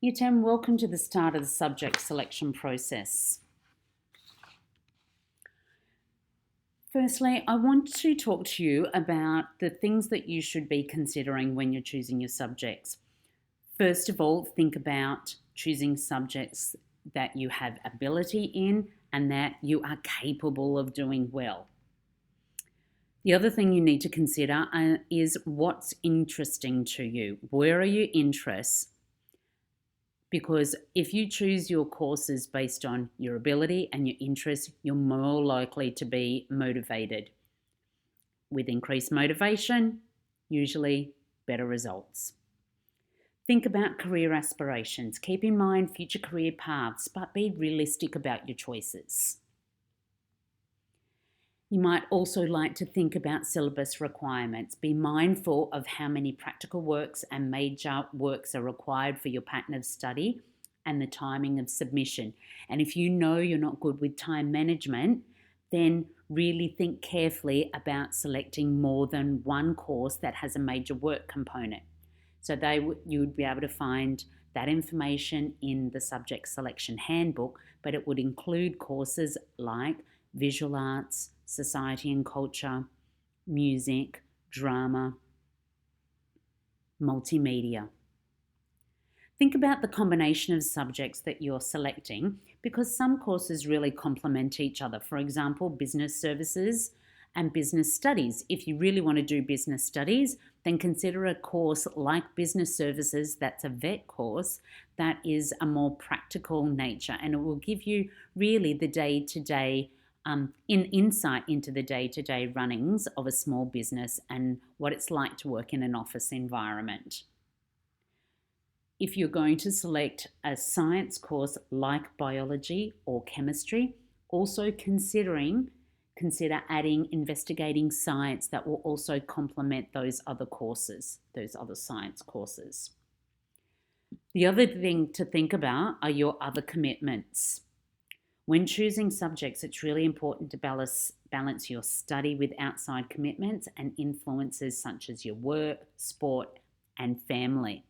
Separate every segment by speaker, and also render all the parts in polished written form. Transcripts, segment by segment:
Speaker 1: Year 10, welcome to the start of the subject selection process. Firstly, I want to talk to you about the things that you should be considering when you're choosing your subjects. First of all, think about choosing subjects that you have ability in and that you are capable of doing well. The other thing you need to consider is what's interesting to you. Where are your interests? Because if you choose your courses based on your ability and your interests, you're more likely to be motivated. With increased motivation, usually better results. Think about career aspirations. Keep in mind future career paths, but be realistic about your choices. You might also like to think about syllabus requirements. Be mindful of how many practical works and major works are required for your pattern of study and the timing of submission. And if you know you're not good with time management, then really think carefully about selecting more than one course that has a major work component. So you would be able to find that information in the subject selection handbook, but it would include courses like visual arts, society and culture, music, drama, multimedia. Think about the combination of subjects that you're selecting because some courses really complement each other. For example, business services and business studies. If you really want to do business studies, then consider a course like business services that's a VET course that is a more practical nature, and it will give you really the day-to-day insight into the day-to-day runnings of a small business and what it's like to work in an office environment. If you're going to select a science course like biology or chemistry, also consider adding investigating science that will also complement those other courses, those other science courses. The other thing to think about are your other commitments. When choosing subjects, it's really important to balance your study with outside commitments and influences such as your work, sport, and family.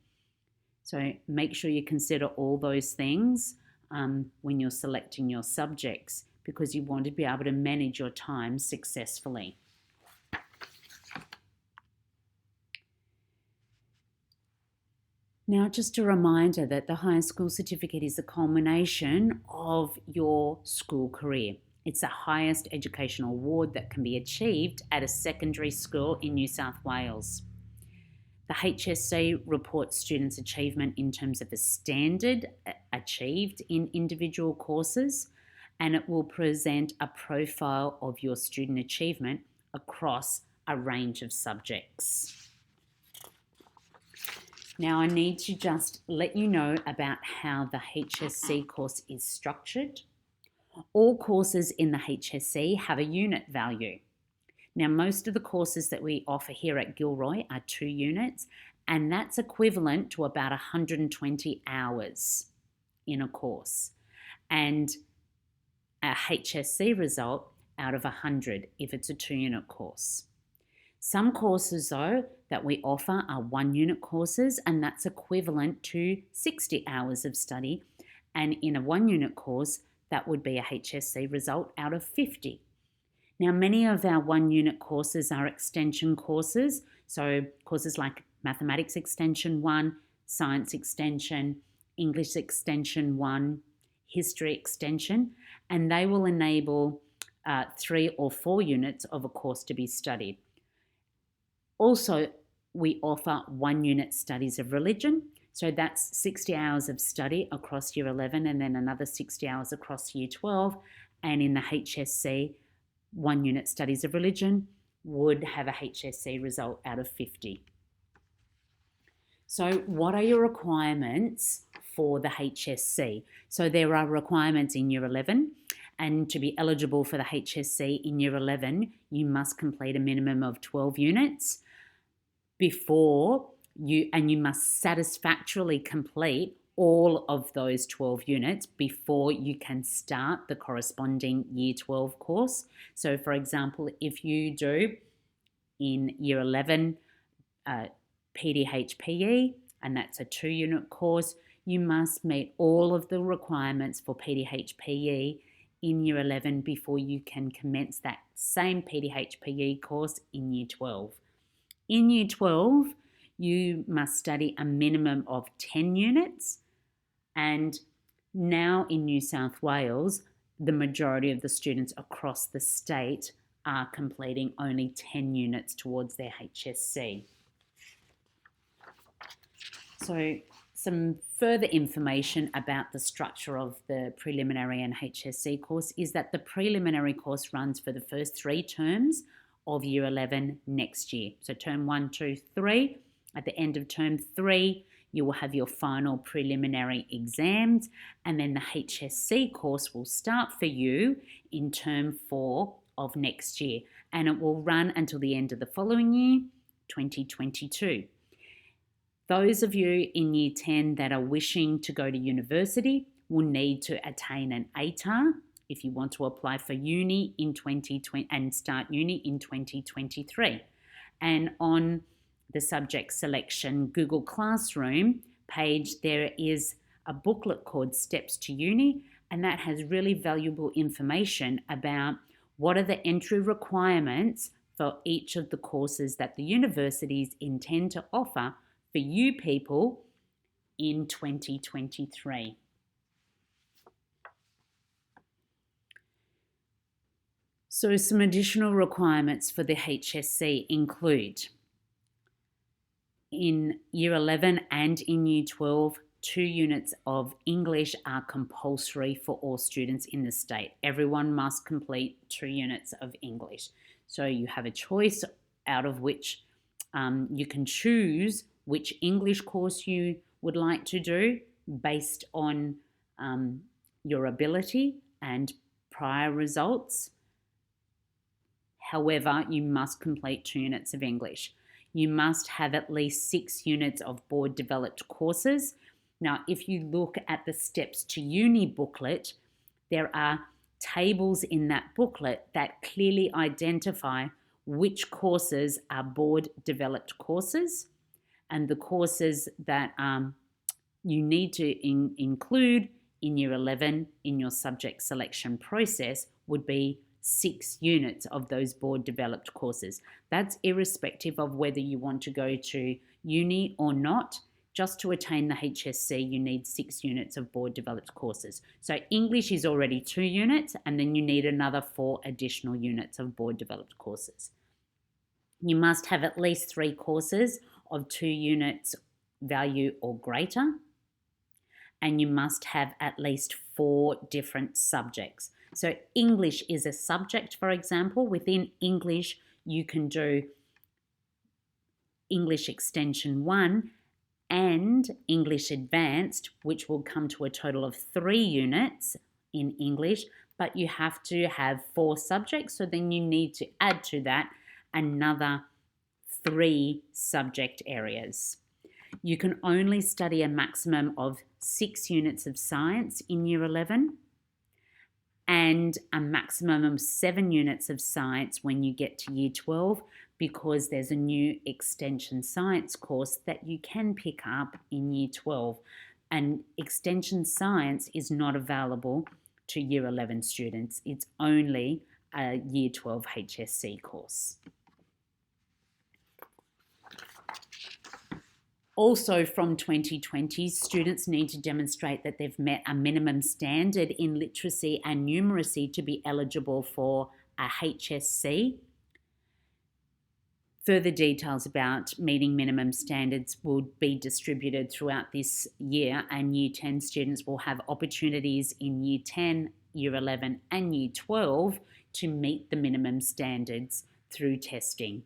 Speaker 1: So make sure you consider all those things when you're selecting your subjects because you want to be able to manage your time successfully. Now, just a reminder that the higher school certificate is the culmination of your school career. It's the highest educational award that can be achieved at a secondary school in New South Wales. The HSC reports students' achievement in terms of the standard achieved in individual courses, and it will present a profile of your student achievement across a range of subjects. Now, I need to just let you know about how the HSC course is structured. All courses in the HSC have a unit value. Now, most of the courses that we offer here at Gilroy are 2 units, and that's equivalent to about 120 hours in a course, and a HSC result out of 100 if it's a 2-unit course. Some courses, though, that we offer are 1-unit courses, and that's equivalent to 60 hours of study. And in a 1-unit course, that would be a HSC result out of 50. Now, many of our 1-unit courses are extension courses, so courses like Mathematics Extension 1, Science Extension, English Extension 1, History Extension, and they will enable 3 or 4 units of a course to be studied. Also, we offer 1-unit studies of religion. So that's 60 hours of study across year 11 and then another 60 hours across year 12. And in the HSC, 1-unit studies of religion would have a HSC result out of 50. So what are your requirements for the HSC? So there are requirements in year 11. And to be eligible for the HSC in year 11, you must complete a minimum of 12 units and you must satisfactorily complete all of those 12 units before you can start the corresponding year 12 course. So for example, if you do in year 11 PDHPE, and that's a 2-unit course, you must meet all of the requirements for PDHPE in Year 11 before you can commence that same PDHPE course in Year 12. In Year 12, you must study a minimum of 10 units, and now in New South Wales, the majority of the students across the state are completing only 10 units towards their HSC. So some further information about the structure of the preliminary and HSC course is that the preliminary course runs for the first 3 terms of Year 11 next year. So term 1, 2, 3. At the end of term 3, you will have your final preliminary exams, and then the HSC course will start for you in term 4 of next year, and it will run until the end of the following year, 2022. Those of you in Year 10 that are wishing to go to university will need to attain an ATAR if you want to apply for uni in 2020 and start uni in 2023. And on the subject selection Google Classroom page, there is a booklet called Steps to Uni, and that has really valuable information about what are the entry requirements for each of the courses that the universities intend to offer for you people in 2023. So some additional requirements for the HSC include in Year 11 and in Year 12, 2 units of English are compulsory for all students in the state. Everyone must complete 2 units of English. So you have a choice out of which you can choose which English course you would like to do based on your ability and prior results. However, you must complete 2 units of English. You must have at least 6 units of board-developed courses. Now, if you look at the Steps to Uni booklet, there are tables in that booklet that clearly identify which courses are board-developed courses, and the courses that you need to include in Year 11 in your subject selection process would be 6 units of those board-developed courses. That's irrespective of whether you want to go to uni or not. Just to attain the HSC, you need 6 units of board-developed courses. So English is already 2 units, and then you need another 4 additional units of board-developed courses. You must have at least 3 courses of 2 units value or greater, and you must have at least 4 different subjects. So English is a subject, for example. Within English, you can do English Extension 1 and English Advanced, which will come to a total of 3 units in English, but you have to have 4 subjects, so then you need to add to that another 3 subject areas. You can only study a maximum of 6 units of science in Year 11 and a maximum of 7 units of science when you get to Year 12, because there's a new extension science course that you can pick up in Year 12. And extension science is not available to Year 11 students. It's only a Year 12 HSC course. Also from 2020, students need to demonstrate that they've met a minimum standard in literacy and numeracy to be eligible for a HSC. Further details about meeting minimum standards will be distributed throughout this year, and Year 10 students will have opportunities in Year 10, Year 11 and Year 12 to meet the minimum standards through testing.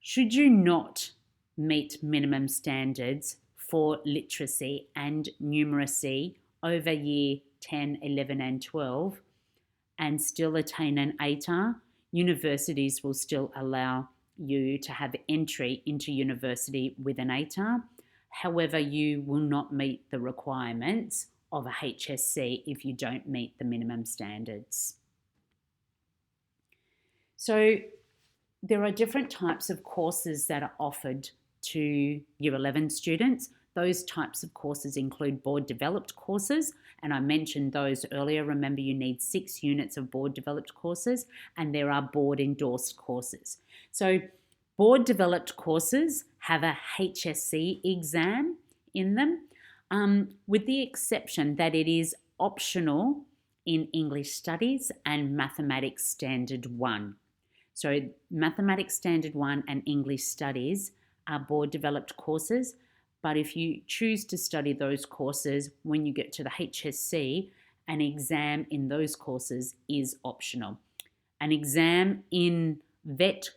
Speaker 1: Should you not meet minimum standards for literacy and numeracy over Year 10, 11 and 12 and still attain an ATAR, universities will still allow you to have entry into university with an ATAR. However, you will not meet the requirements of a HSC if you don't meet the minimum standards. So there are different types of courses that are offered to Year 11 students. Those types of courses include board-developed courses, and I mentioned those earlier. Remember, you need 6 units of board-developed courses, and there are board-endorsed courses. So board-developed courses have a HSC exam in them, with the exception that it is optional in English Studies and Mathematics Standard 1. So Mathematics Standard 1 and English Studies are board-developed courses, but if you choose to study those courses, when you get to the HSC, an exam in those courses is optional. An exam in VET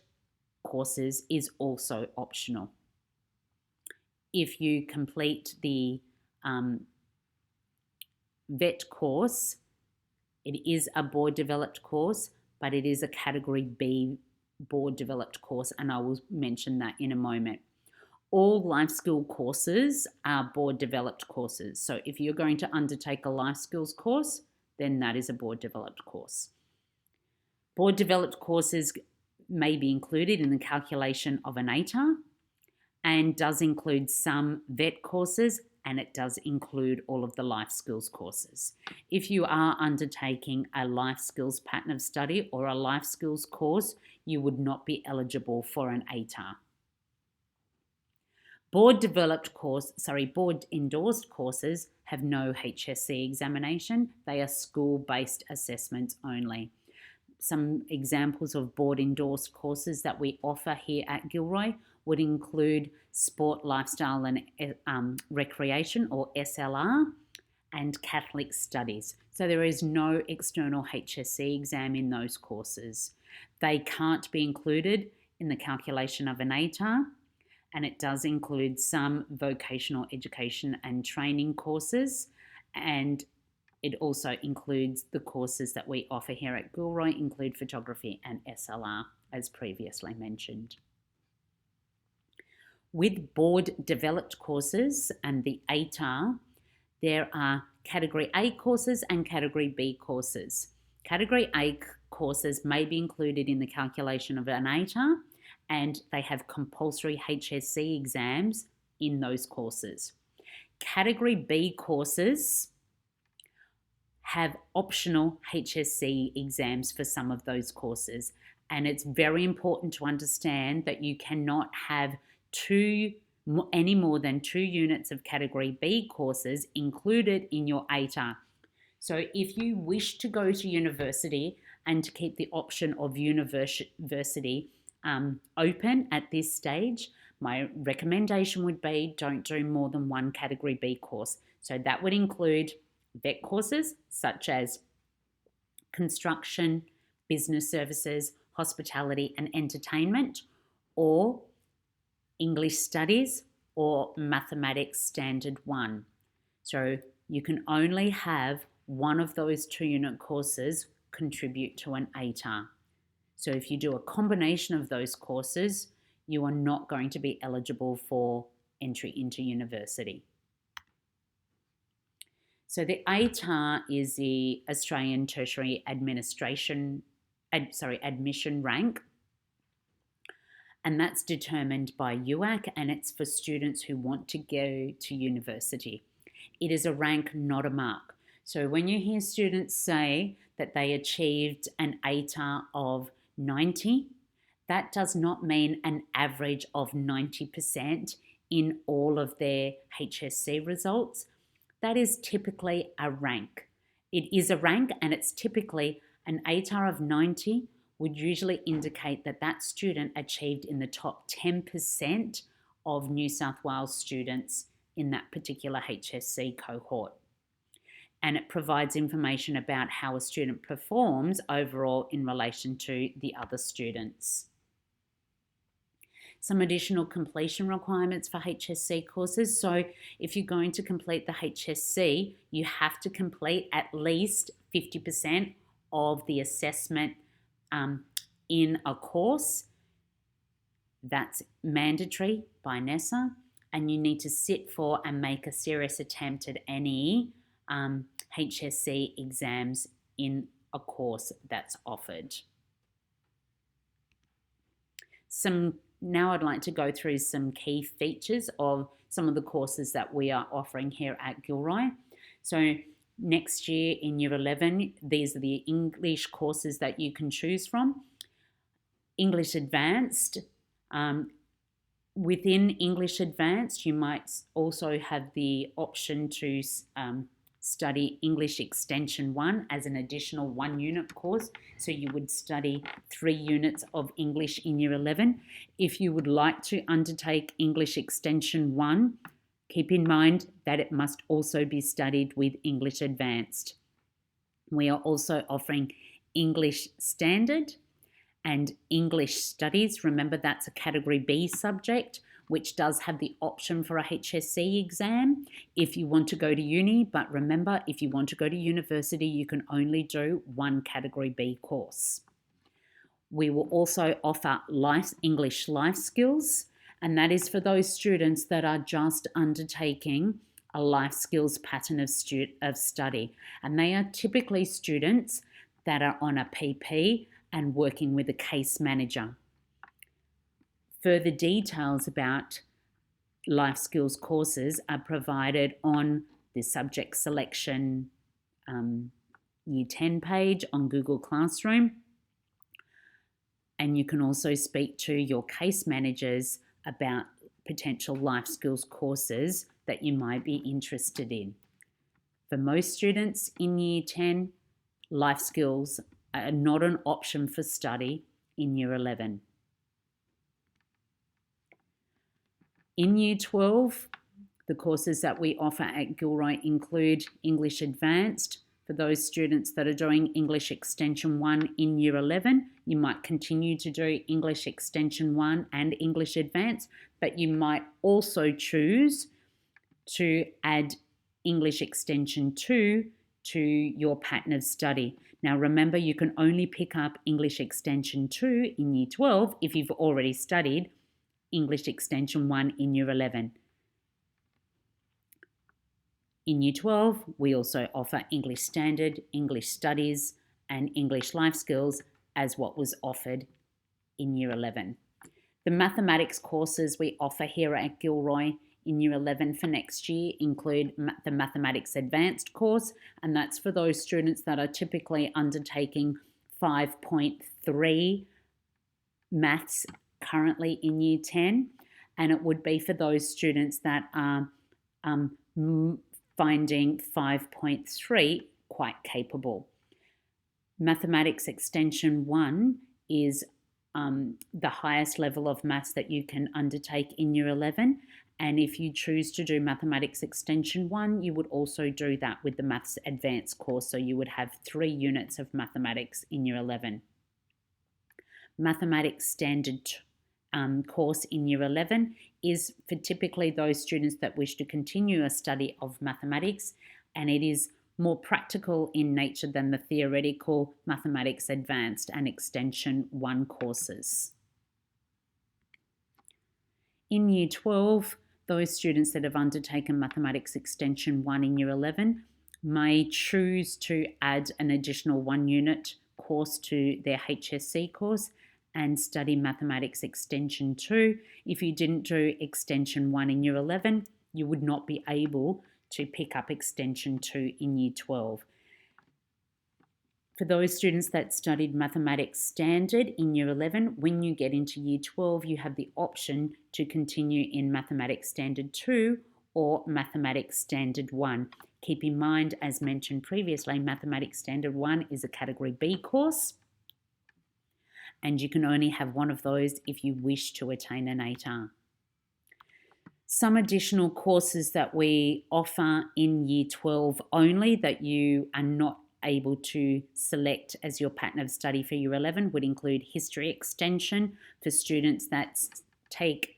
Speaker 1: courses is also optional. If you complete the VET course, it is a board-developed course, but it is a Category B board-developed course, and I will mention that in a moment. All life skill courses are board-developed courses. So if you're going to undertake a life skills course, then that is a board-developed course. Board-developed courses may be included in the calculation of an ATAR and does include some VET courses, and it does include all of the life skills courses. If you are undertaking a life skills pattern of study or a life skills course, you would not be eligible for an ATAR. Board-endorsed courses have no HSC examination. They are school-based assessments only. Some examples of board-endorsed courses that we offer here at Gilroy would include Sport, Lifestyle and Recreation, or SLR, and Catholic Studies. So there is no external HSC exam in those courses. They can't be included in the calculation of an ATAR, and it does include some vocational education and training courses, and it also includes the courses that we offer here at Gilroy, include photography and SLR, as previously mentioned. With board-developed courses and the ATAR, there are Category A courses and Category B courses. Category A courses may be included in the calculation of an ATAR, and they have compulsory HSC exams in those courses. Category B courses have optional HSC exams for some of those courses, and it's very important to understand that you cannot have any more than 2 units of Category B courses included in your ATAR. So if you wish to go to university and to keep the option of university open at this stage, my recommendation would be don't do more than 1 Category B course. So that would include VET courses such as construction, business services, hospitality and entertainment, or English Studies or Mathematics Standard 1. So you can only have one of those 2-unit courses contribute to an ATAR. So if you do a combination of those courses, you are not going to be eligible for entry into university. So the ATAR is the Australian Tertiary Admission rank, and that's determined by UAC, and it's for students who want to go to university. It is a rank, not a mark. So when you hear students say that they achieved an ATAR of 90, that does not mean an average of 90% in all of their HSC results. That is typically a rank. It is a rank, and it's typically an ATAR of 90 would usually indicate that that student achieved in the top 10% of New South Wales students in that particular HSC cohort. And it provides information about how a student performs overall in relation to the other students. Some additional completion requirements for HSC courses. So if you're going to complete the HSC, you have to complete at least 50% of the assessment in a course. That's mandatory by NESA, and you need to sit for and make a serious attempt at any HSC exams in a course that's offered. Now I'd like to go through some key features of some of the courses that we are offering here at Gilroy. So next year in Year 11, these are the English courses that you can choose from. English Advanced. Within English Advanced, you might also have the option to study English Extension 1 as an additional 1-unit course. So you would study 3 units of English in Year 11. If you would like to undertake English Extension 1, keep in mind that it must also be studied with English Advanced. We are also offering English Standard and English Studies. Remember, that's a Category B subject, which does have the option for a HSC exam if you want to go to uni. But remember, if you want to go to university, you can only do one Category B course. We will also offer English life skills, and that is for those students that are just undertaking a life skills pattern of study. And they are typically students that are on a PP and working with a case manager. Further details about life skills courses are provided on the subject selection Year 10 page on Google Classroom. And you can also speak to your case managers about potential life skills courses that you might be interested in. For most students in Year 10, life skills are not an option for study in Year 11. In Year 12, the courses that we offer at Gilroy include English Advanced. For those students that are doing English Extension 1 in Year 11, you might continue to do English Extension 1 and English Advanced, but you might also choose to add English Extension 2 to your pattern of study. Now remember, you can only pick up English Extension 2 in Year 12 if you've already studied English Extension 1 in Year 11. In Year 12, we also offer English Standard, English Studies, and English Life Skills as what was offered in Year 11. The mathematics courses we offer here at Gilroy in Year 11 for next year include the Mathematics Advanced course, and that's for those students that are typically undertaking 5.3 maths currently in Year 10, and it would be for those students that are finding 5.3 quite capable. Mathematics Extension 1 is the highest level of maths that you can undertake in Year 11, and if you choose to do Mathematics Extension 1, you would also do that with the Maths Advanced course, so you would have 3 units of mathematics in Year 11. Mathematics Standard course in Year 11 is for typically those students that wish to continue a study of mathematics, and it is more practical in nature than the theoretical Mathematics Advanced and Extension 1 courses. In Year 12, those students that have undertaken Mathematics Extension 1 in Year 11 may choose to add an additional 1-unit course to their HSC course and study Mathematics Extension 2. If you didn't do Extension 1 in Year 11, you would not be able to pick up Extension 2 in Year 12. For those students that studied Mathematics Standard in Year 11, when you get into Year 12, you have the option to continue in Mathematics Standard 2 or Mathematics Standard 1. Keep in mind, as mentioned previously, Mathematics Standard 1 is a Category B course, and you can only have one of those if you wish to attain an 8R. Some additional courses that we offer in Year 12 only that you are not able to select as your pattern of study for Year 11 would include History Extension for students that take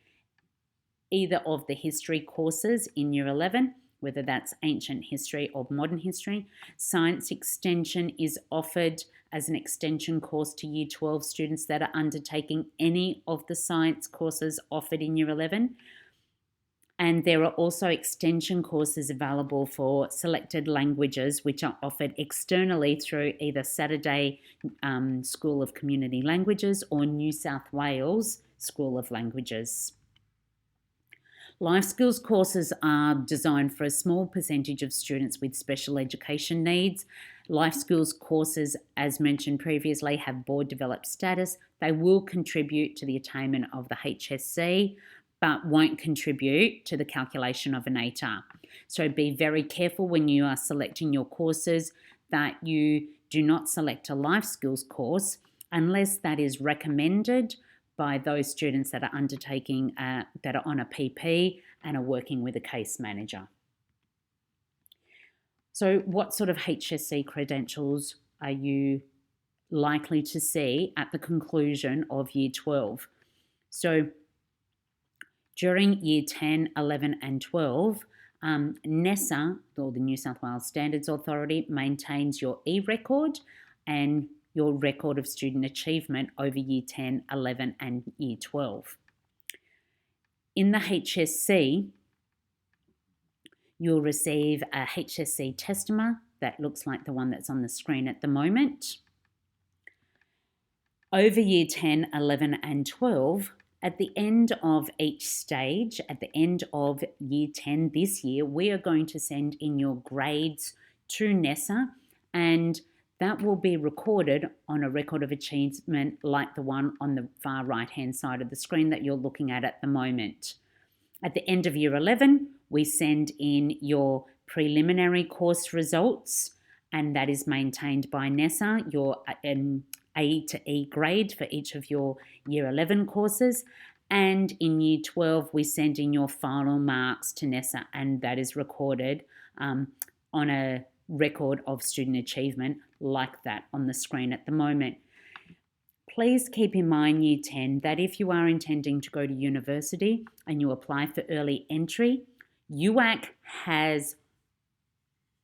Speaker 1: either of the history courses in Year 11, whether that's ancient history or modern history. Science Extension is offered as an extension course to Year 12 students that are undertaking any of the science courses offered in Year 11. And there are also extension courses available for selected languages, which are offered externally through either Saturday School of Community Languages or New South Wales School of Languages. Life skills courses are designed for a small percentage of students with special education needs. Life skills courses, as mentioned previously, have board developed status. They will contribute to the attainment of the HSC, but won't contribute to the calculation of an ATAR. So be very careful when you are selecting your courses that you do not select a life skills course unless that is recommended by those students that are undertaking, that are on a PP and are working with a case manager. So what sort of HSC credentials are you likely to see at the conclusion of Year 12? So during Year 10, 11 and 12, NESA, or the New South Wales Standards Authority, maintains your e-record and your record of student achievement over Year 10, 11 and Year 12. In the HSC, you'll receive a HSC testament that looks like the one that's on the screen at the moment. Over Year 10, 11 and 12, at the end of each stage, at the end of Year 10 this year, we are going to send in your grades to NESA, and that will be recorded on a record of achievement like the one on the far right-hand side of the screen that you're looking at the moment. At the end of Year 11, we send in your preliminary course results, and that is maintained by NESA, your A to E grade for each of your Year 11 courses. And in Year 12, we send in your final marks to NESA, and that is recorded on a record of student achievement like that on the screen at the moment. Please keep in mind, Year 10, that if you are intending to go to university and you apply for early entry, UAC has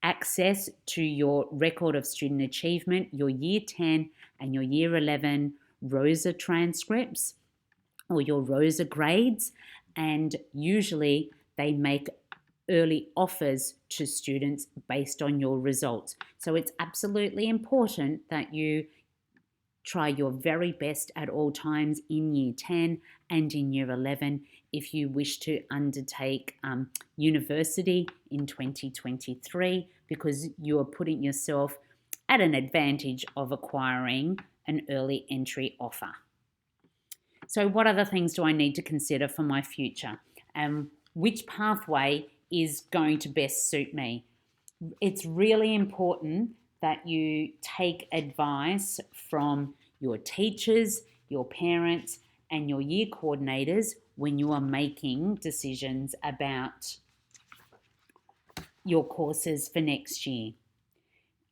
Speaker 1: access to your record of student achievement, your Year 10 and your Year 11 ROSA transcripts or your ROSA grades, and usually they make early offers to students based on your results. So it's absolutely important that you try your very best at all times in Year 10 and in Year 11 if you wish to undertake university in 2023, because you are putting yourself at an advantage of acquiring an early entry offer. So what other things do I need to consider for my future? Which pathway is going to best suit me? It's really important that you take advice from your teachers, your parents, and your year coordinators when you are making decisions about your courses for next year.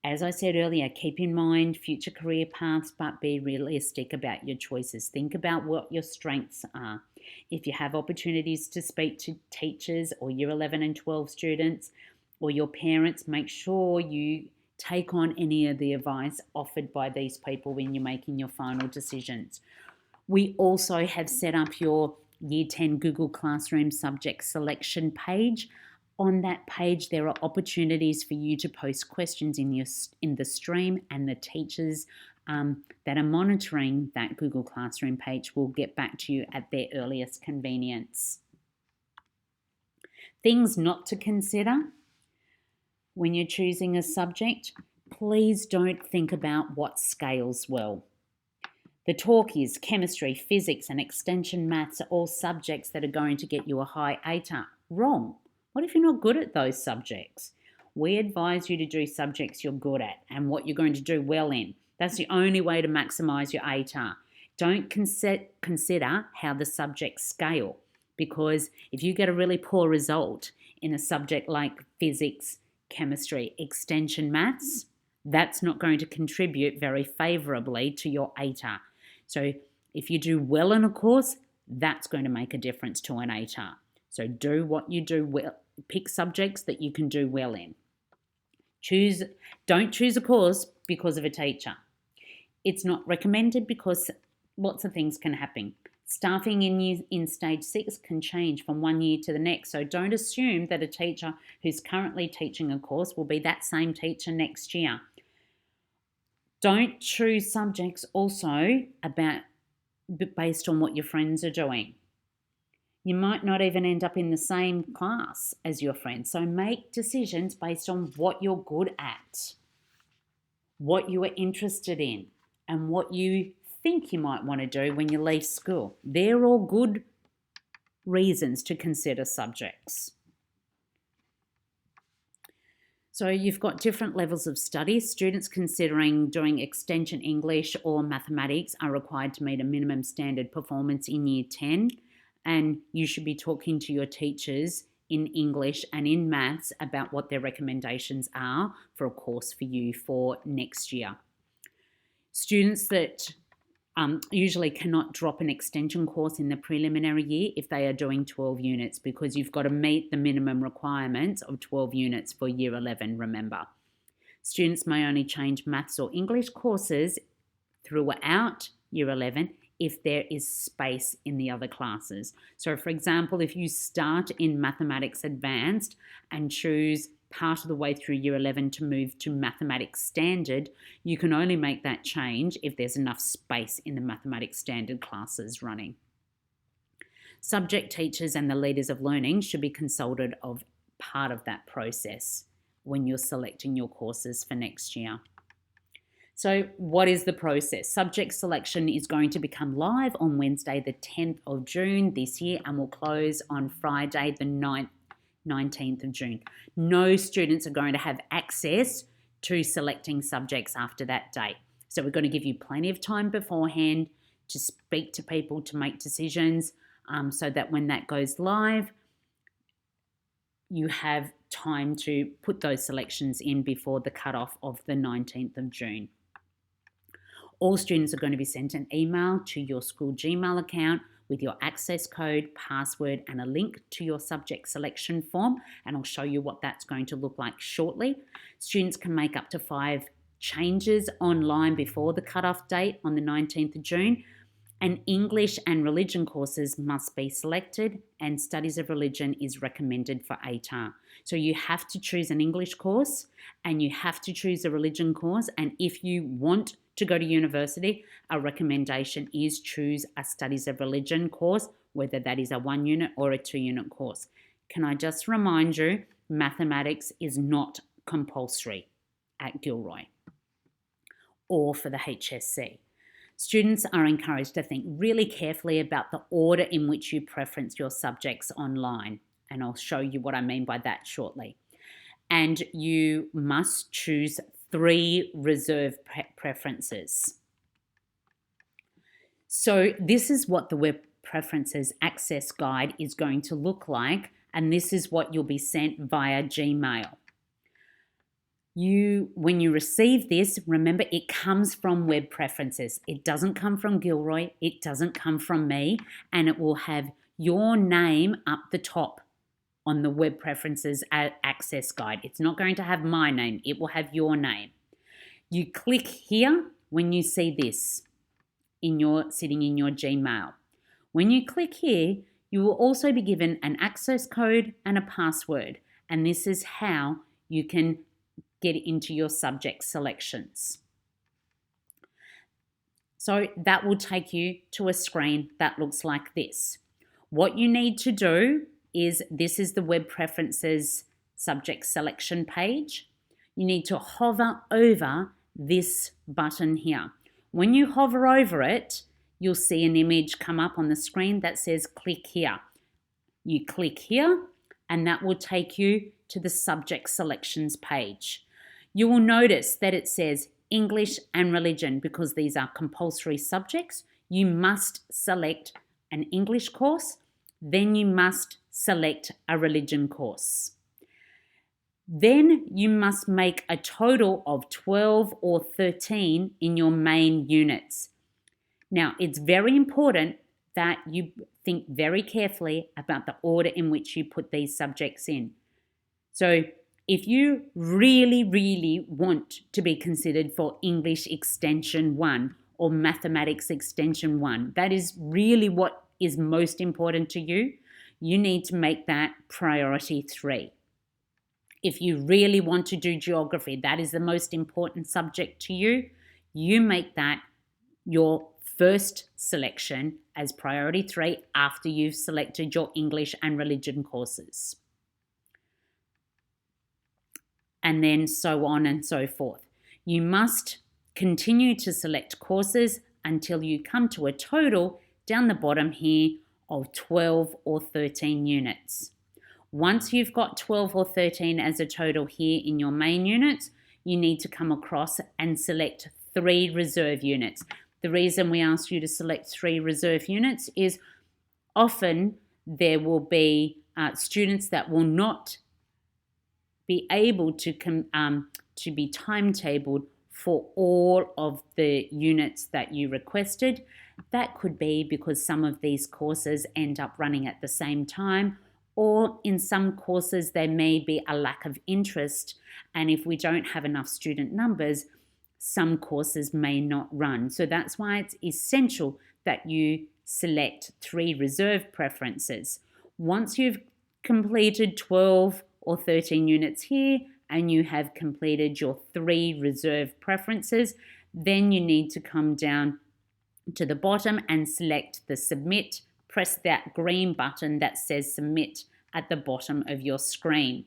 Speaker 1: As I said earlier, keep in mind future career paths, but be realistic about your choices. Think about what your strengths are. If you have opportunities to speak to teachers or Year 11 and 12 students or your parents, make sure you take on any of the advice offered by these people when you're making your final decisions. We also have set up your Year 10 Google Classroom subject selection page. On that page, there are opportunities for you to post questions in the stream, and the teachers that are monitoring that Google Classroom page will get back to you at their earliest convenience. Things not to consider when you're choosing a subject: please don't think about what scales well. The talk is chemistry, physics, and extension maths are all subjects that are going to get you a high ATAR. Wrong. What if you're not good at those subjects? We advise you to do subjects you're good at and what you're going to do well in. That's the only way to maximise your ATAR. Don't consider how the subjects scale, because if you get a really poor result in a subject like physics, chemistry, extension maths, that's not going to contribute very favourably to your ATAR. So if you do well in a course, that's going to make a difference to an ATAR. So do what you do well. Pick subjects that you can do well in. Don't choose a course because of a teacher. It's not recommended because lots of things can happen. Staffing in stage 6 can change from one year to the next. So don't assume that a teacher who's currently teaching a course will be that same teacher next year. Don't choose subjects also based on what your friends are doing. You might not even end up in the same class as your friend. So make decisions based on what you're good at, what you are interested in, and what you think you might want to do when you leave school. They're all good reasons to consider subjects. So you've got different levels of study. Students considering doing extension English or mathematics are required to meet a minimum standard performance in year 10, and you should be talking to your teachers in English and in maths about what their recommendations are for a course for you for next year. Students that usually cannot drop an extension course in the preliminary year if they are doing 12 units, because you've got to meet the minimum requirements of 12 units for year 11, remember. Students may only change maths or English courses throughout year 11 if there is space in the other classes. So for example, if you start in mathematics advanced and choose part of the way through year 11 to move to mathematics standard, you can only make that change if there's enough space in the mathematics standard classes running. Subject teachers and the leaders of learning should be consulted of part of that process when you're selecting your courses for next year. So what is the process? Subject selection is going to become live on Wednesday, the 10th of June this year, and will close on Friday, the 19th of June. No students are going to have access to selecting subjects after that date. So we're going to give you plenty of time beforehand to speak to people, to make decisions, so that when that goes live, you have time to put those selections in before the cutoff of the 19th of June. All students are going to be sent an email to your school Gmail account with your access code, password, and a link to your subject selection form, and I'll show you what that's going to look like shortly. Students can make up to 5 changes online before the cutoff date on the 19th of June, and English and religion courses must be selected, and studies of religion is recommended for ATAR. So you have to choose an English course and you have to choose a religion course, and if you want to go to university, our recommendation is choose a studies of religion course, whether that is a 1 unit or a 2 unit course. Can I just remind you, mathematics is not compulsory at Gilroy or for the HSC. Students are encouraged to think really carefully about the order in which you preference your subjects online, and I'll show you what I mean by that shortly. And you must choose 3 reserve preferences. So this is what the Web Preferences Access Guide is going to look like, and this is what you'll be sent via Gmail. When you receive this, remember it comes from Web Preferences. It doesn't come from Gilroy, it doesn't come from me, and it will have your name up the top on the Web Preferences Access Guide. It's not going to have my name, it will have your name. You click here when you see this sitting in your Gmail. When you click here, you will also be given an access code and a password, and this is how you can get into your subject selections. So that will take you to a screen that looks like this. What you need to do is, this is the Web Preferences subject selection page. You need to hover over this button here. When you hover over it, you'll see an image come up on the screen that says click here. You click here and that will take you to the subject selections page. You will notice that it says English and religion because these are compulsory subjects. You must select an English course, then you must select a religion course. Then you must make a total of 12 or 13 in your main units. Now, it's very important that you think very carefully about the order in which you put these subjects in. So if you really, really want to be considered for English Extension 1 or Mathematics Extension 1, that is really what is most important to you, you need to make that priority 3. If you really want to do geography, that is the most important subject to you, you make that your first selection as priority 3 after you've selected your English and religion courses. And then so on and so forth. You must continue to select courses until you come to a total down the bottom here of 12 or 13 units. Once you've got 12 or 13 as a total here in your main units, you need to come across and select 3 reserve units. The reason we ask you to select 3 reserve units is often there will be students that will not be able to be timetabled for all of the units that you requested. That could be because some of these courses end up running at the same time, or in some courses there may be a lack of interest, and if we don't have enough student numbers, some courses may not run. So that's why it's essential that you select 3 reserve preferences. Once you've completed 12 or 13 units here and you have completed your 3 reserve preferences, then you need to come down to the bottom and select the submit. Press that green button that says submit at the bottom of your screen.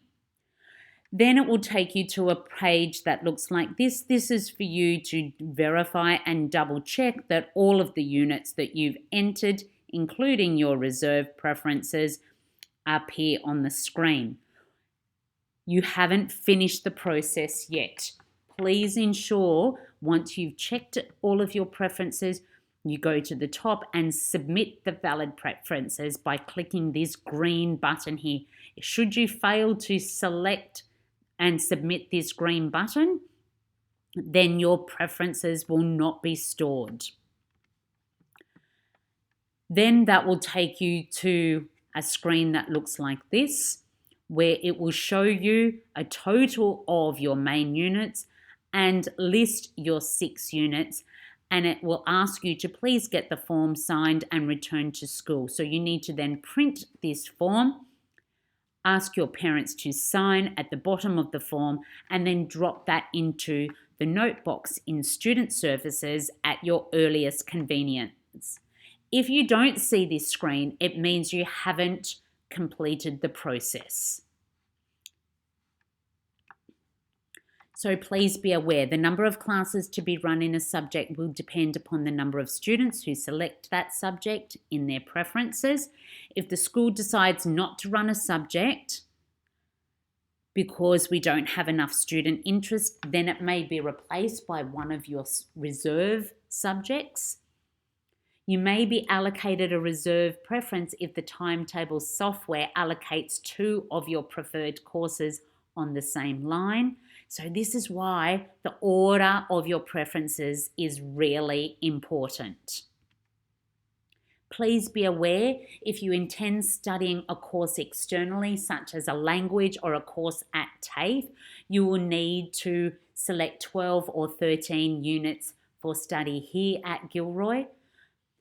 Speaker 1: Then it will take you to a page that looks like this. This is for you to verify and double check that all of the units that you've entered, including your reserve preferences, appear on the screen. You haven't finished the process yet. Please ensure once you've checked all of your preferences, you go to the top and submit the valid preferences by clicking this green button here. Should you fail to select and submit this green button, then your preferences will not be stored. Then that will take you to a screen that looks like this, where it will show you a total of your main units and list your 6 units, and it will ask you to please get the form signed and return to school. So you need to then print this form, ask your parents to sign at the bottom of the form, and then drop that into the note box in student services at your earliest convenience. If you don't see this screen, it means you haven't completed the process. So please be aware, the number of classes to be run in a subject will depend upon the number of students who select that subject in their preferences. If the school decides not to run a subject because we don't have enough student interest, then it may be replaced by one of your reserve subjects. You may be allocated a reserve preference if the timetable software allocates 2 of your preferred courses on the same line. So this is why the order of your preferences is really important. Please be aware, if you intend studying a course externally, such as a language or a course at TAFE, you will need to select 12 or 13 units for study here at Gilroy.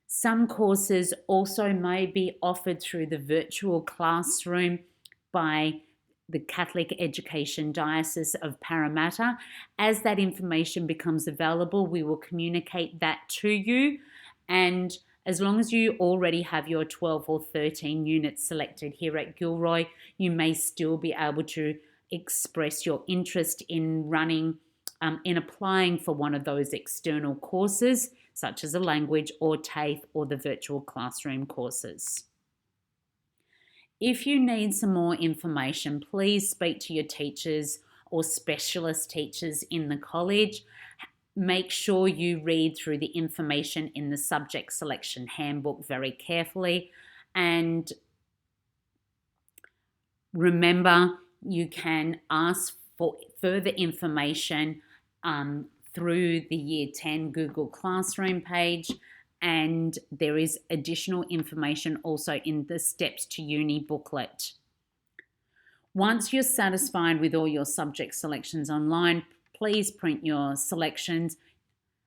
Speaker 1: Some courses also may be offered through the virtual classroom by the Catholic Education Diocese of Parramatta. As that information becomes available, we will communicate that to you. And as long as you already have your 12 or 13 units selected here at Gilroy, you may still be able to express your interest in applying for one of those external courses, such as a language or TAFE or the virtual classroom courses. If you need some more information, please speak to your teachers or specialist teachers in the college. Make sure you read through the information in the subject selection handbook very carefully. And remember, you can ask for further information through the Year 10 Google Classroom page. And there is additional information also in the Steps to Uni booklet. Once you're satisfied with all your subject selections online, please print your selections,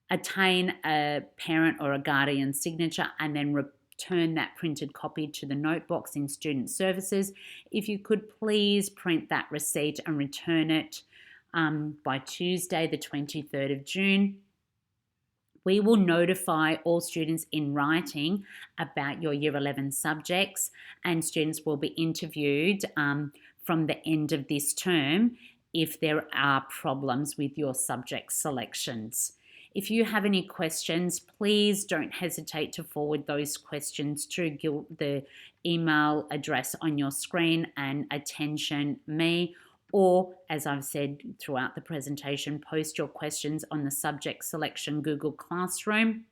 Speaker 1: attain a parent or a guardian signature, and then return that printed copy to the note box in Student Services. If you could please print that receipt and return it by Tuesday, the 23rd of June. We will notify all students in writing about your Year 11 subjects, and students will be interviewed from the end of this term if there are problems with your subject selections. If you have any questions, please don't hesitate to forward those questions to the email address on your screen and attention me, or as I've said throughout the presentation, post your questions on the subject selection Google Classroom.